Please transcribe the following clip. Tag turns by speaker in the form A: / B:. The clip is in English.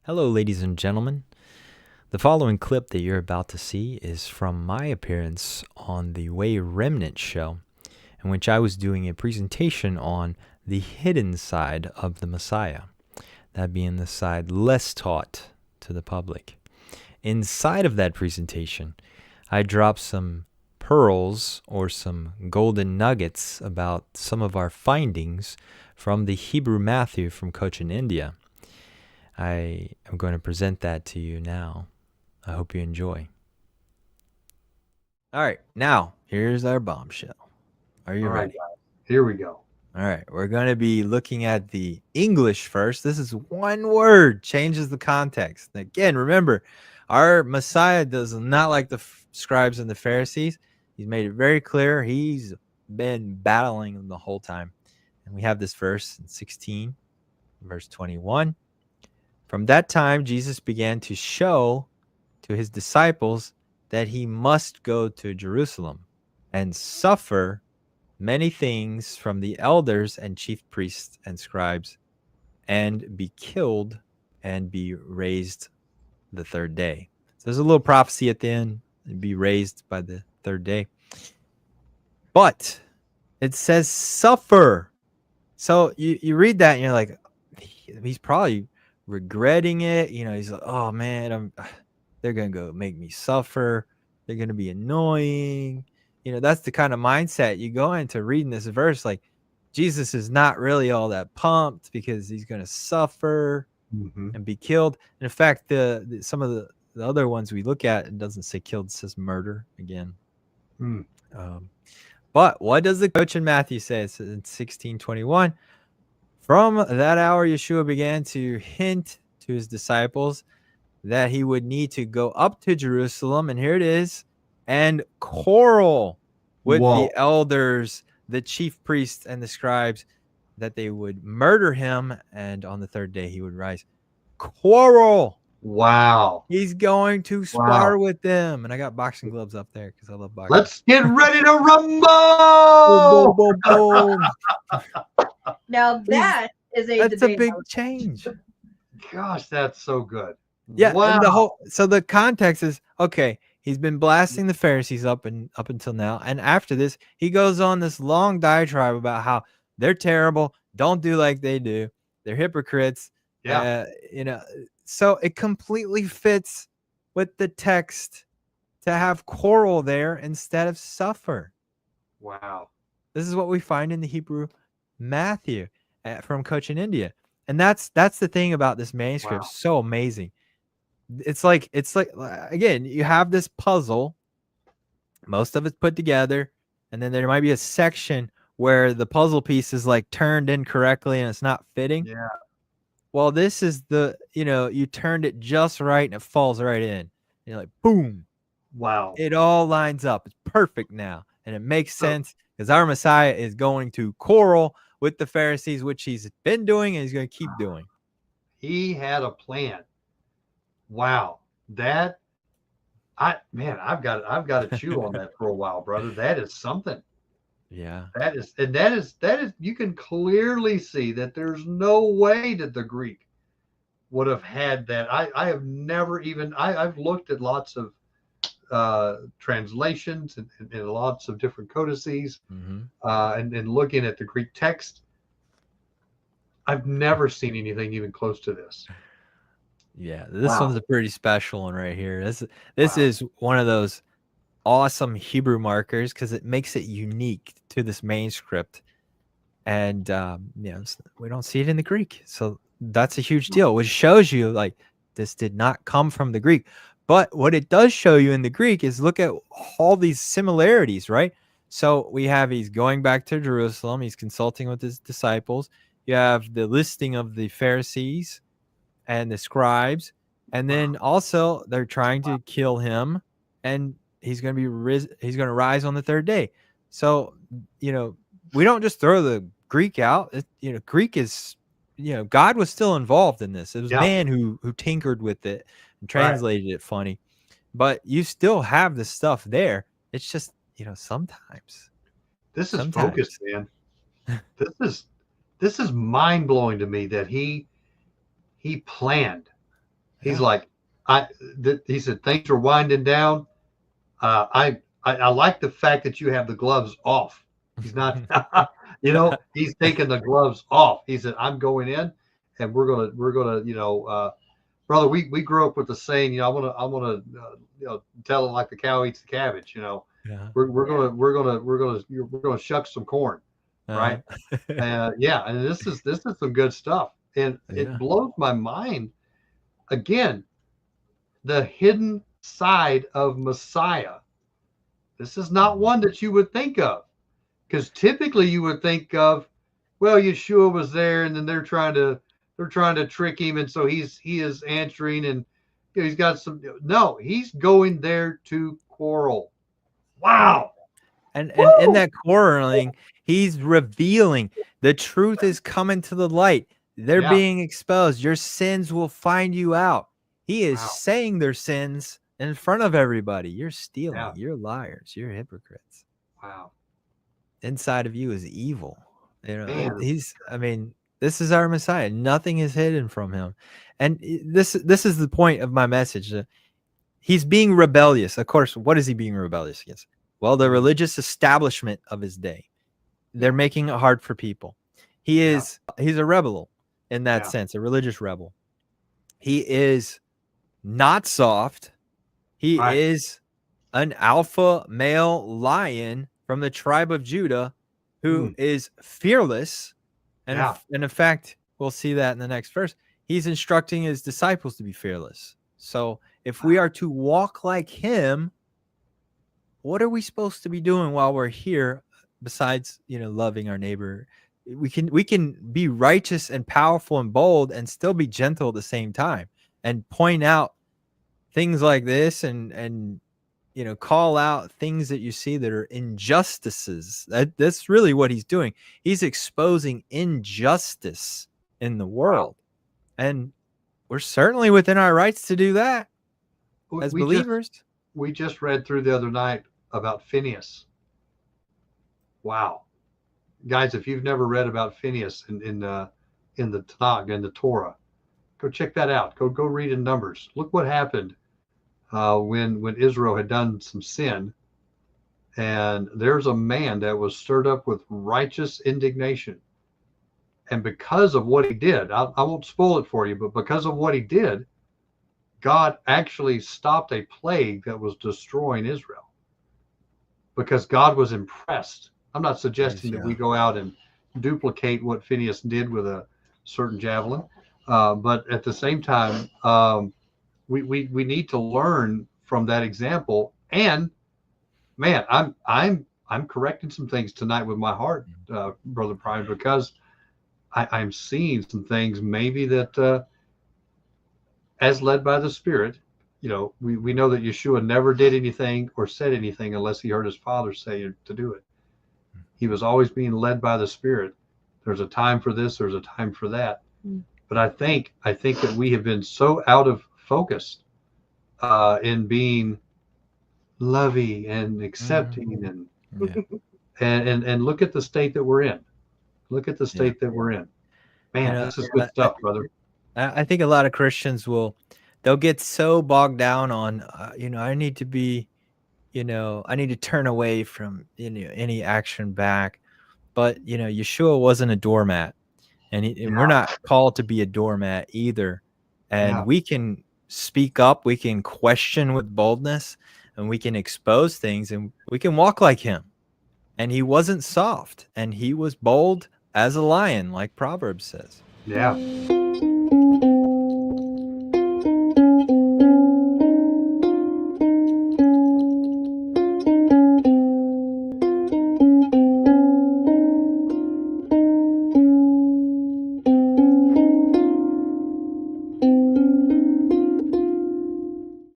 A: Hello, ladies and gentlemen. The following clip that you're about to see is from my appearance on the Way Remnant show, in which I was doing a presentation on the hidden side of the Messiah, that being the side less taught to the public. Inside of that presentation, I dropped some pearls or some golden nuggets about some of our findings from the Hebrew Matthew from Cochin, India. I am going to present that to you now. I hope you enjoy. All right, now here's our bombshell. Are you ready?
B: Guys, here we go.
A: All right, we're going to be looking at the English first. This is one word, changes the context. Again, remember, our Messiah does not like the scribes and the Pharisees. He's made it very clear. He's been battling them the whole time. And we have this verse in 16, verse 21. From that time, Jesus began to show to his disciples that he must go to Jerusalem and suffer many things from the elders and chief priests and scribes, and be killed and be raised the third day. So there's a little prophecy at the end, and be raised by the third day. But it says suffer. So you read that and you're like, he's probably regretting it. He's like, oh man, they're going to go make me suffer. They're going to be annoying. That's the kind of mindset you go into reading this verse. Like, Jesus is not really all that pumped because he's going to suffer and be killed. And in fact, some of the other ones we look at, it doesn't say killed, it says murder again. But what does the Cochin Matthew say? It's in 16:21. From that hour, Yeshua began to hint to his disciples that he would need to go up to Jerusalem, and here it is, and quarrel with the elders, the chief priests, and the scribes, that they would murder him, and on the third day he would rise. Quarrel.
B: Wow.
A: He's going to spar with them. And I got boxing gloves up there because I love boxing.
B: Let's get ready to rumble!
A: Boom, boom, boom.
C: Now that's
A: a big change.
B: Gosh, that's so good.
A: Yeah, wow. And so the context is, okay, he's been blasting the Pharisees up until now, and after this, he goes on this long diatribe about how they're terrible, don't do like they do, they're hypocrites.
B: Yeah.
A: So it completely fits with the text to have quarrel there instead of suffer.
B: Wow.
A: This is what we find in the Hebrew Matthew from Cochin, India. And that's the thing about this manuscript. Wow. So amazing. It's like again, you have this puzzle, most of it's put together, and then there might be a section where the puzzle piece is like turned incorrectly and it's not fitting.
B: Yeah.
A: Well, this is you turned it just right and it falls right in. You're like, boom.
B: Wow.
A: It all lines up. It's perfect now. And it makes sense because our Messiah is going to quarrel with the Pharisees, which he's been doing and he's going to keep doing.
B: He had a plan. Wow. I've got to chew on that for a while, brother. That is something.
A: Yeah.
B: That is you can clearly see that there's no way that the Greek would have had that. I have never even I've looked at lots of translations and lots of different codices, and looking at the Greek text. I've never seen anything even close to this.
A: Yeah, this one's a pretty special one right here. This is one of those awesome Hebrew markers because it makes it unique to this manuscript, and we don't see it in the Greek, so that's a huge deal, which shows you like this did not come from the Greek. But what it does show you in the Greek is look at all these similarities, right? So we have he's going back to Jerusalem, he's consulting with his disciples. You have the listing of the Pharisees and the scribes, and then also they're trying to kill him, and he's going to he's going to rise on the third day. So, we don't just throw the Greek out. Greek is, God was still involved in this. It was man who tinkered with it and translated it funny, but you still have the stuff there. It's just, sometimes.
B: This is focused, man. This is mind blowing to me that he planned He's
A: Yeah.
B: like, he said, things are winding down. I like the fact that you have the gloves off. He's not, he's taking the gloves off. He said, I'm going in, and we're gonna, brother. We grew up with the saying, I want to tell it like the cow eats the cabbage.
A: Yeah.
B: We're gonna shuck some corn, right? Yeah, and this is some good stuff, and it
A: Yeah.
B: blows my mind. Again, the hidden side of Messiah. This is not one that you would think of, because typically you would think of, well, Yeshua was there, and then they're trying to trick him, and so he is answering, and he's got some. No, he's going there to quarrel. Wow.
A: And in
B: Woo!
A: that quarreling, he's revealing the truth is coming to the light. They're
B: Yeah.
A: being exposed. Your sins will find you out. He is
B: Wow.
A: saying their sins in front of everybody. You're stealing.
B: Yeah.
A: You're liars. You're hypocrites.
B: Wow.
A: Inside of you is evil.
B: Man.
A: This is our Messiah. Nothing is hidden from him. And this is the point of my message. He's being rebellious. Of course, what is he being rebellious against? Well, the religious establishment of his day. They're making it hard for people. He's a rebel in that sense, a religious rebel. He is not soft. He is an alpha male lion from the tribe of Judah who is fearless. And in fact, we'll see that in the next verse. He's instructing his disciples to be fearless. So if we are to walk like him, what are we supposed to be doing while we're here besides, loving our neighbor? We can be righteous and powerful and bold and still be gentle at the same time and point out things like this and call out things that you see that are injustices. That's really what he's doing. He's exposing injustice in the world. Wow. And we're certainly within our rights to do that as believers.
B: We just read through the other night about Phineas. Wow. Guys, if you've never read about Phineas in the Tanakh, in the Torah, go check that out. Go read in Numbers. Look what happened when Israel had done some sin, and there's a man that was stirred up with righteous indignation, and because of what he did, I won't spoil it for you, but because of what he did, God actually stopped a plague that was destroying Israel, because God was impressed. I'm not suggesting that we go out and duplicate what Phineas did with a certain javelin, but at the same time, we need to learn from that example. And man, I'm correcting some things tonight with my heart, Brother Brian, because I'm seeing some things maybe that, as led by the Spirit, we know that Yeshua never did anything or said anything unless he heard his Father say to do it. He was always being led by the Spirit. There's a time for this, there's a time for that. But I think that we have been so out of focus in being lovey and accepting and look at the state that we're in. Look at the state that we're in. Man, this is good stuff, brother.
A: I think a lot of Christians they'll get so bogged down on, I need to be, I need to turn away from any action back. But, Yeshua wasn't a doormat, and we're not called to be a doormat either. And we can speak up, we can question with boldness, and we can expose things, and we can walk like him. And he wasn't soft, and he was bold as a lion, like Proverbs says.
B: Yeah.